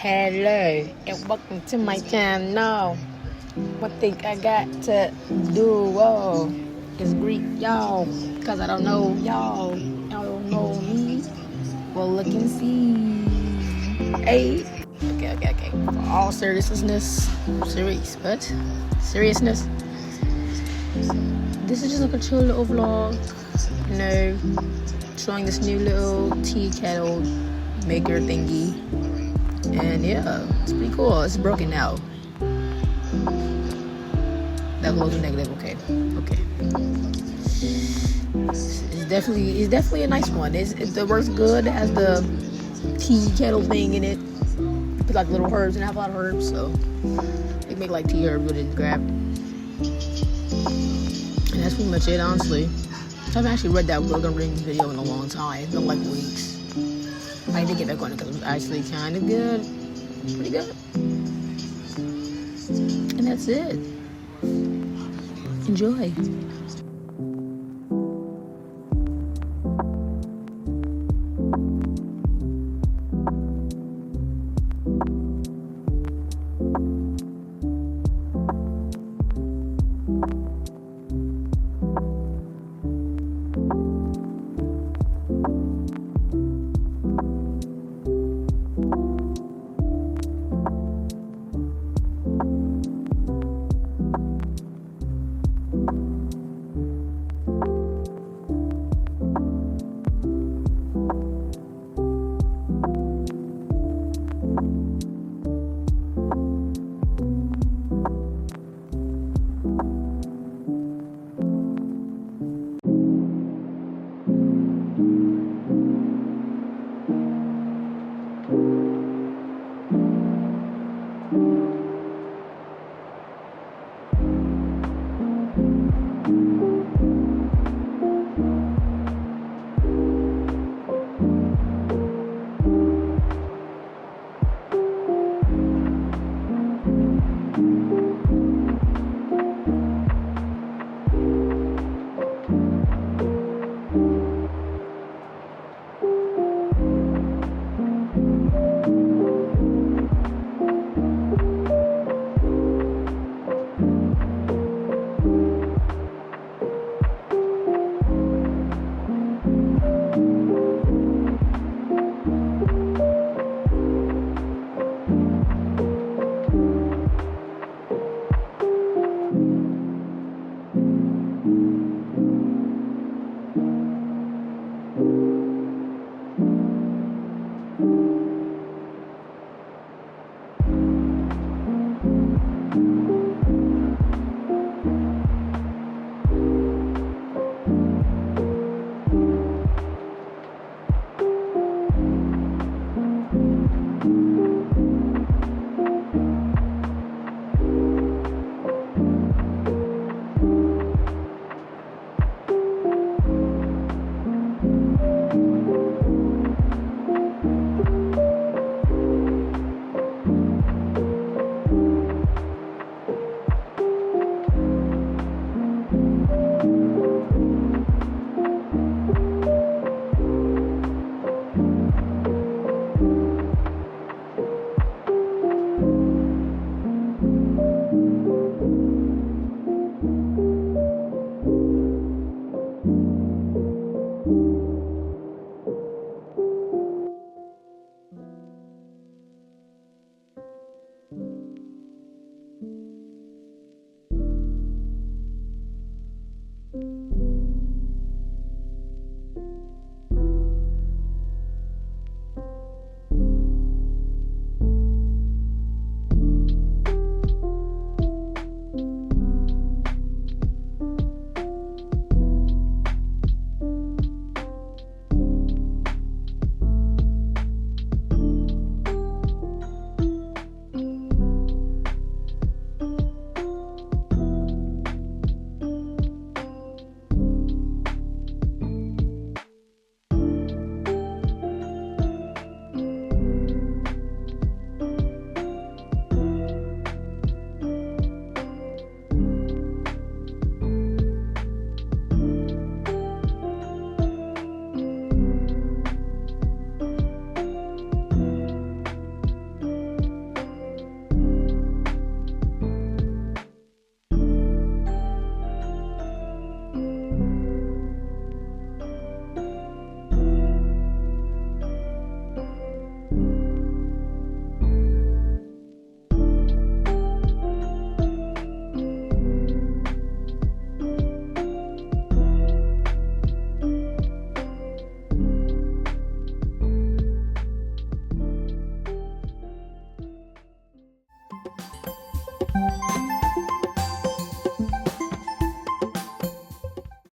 Hello and welcome to my channel. One thing I got to do is greet y'all, cause I don't know y'all don't know me. Well, look and see. Hey, okay. For all seriousness, this is just like a chill little vlog, showing this new little tea kettle maker thingy. And yeah, it's pretty cool. It's broken now. That was a negative. Okay. It's definitely a nice one. It works good. It has the tea kettle thing in it. Put like little herbs, and I have a lot of herbs, so they make like tea herbs with it and grab. And that's pretty much it, honestly. I haven't actually read that William Rings video in a long time. It's been like weeks. I need to get back on it because it was actually kind of good. Pretty good. And that's it. Enjoy.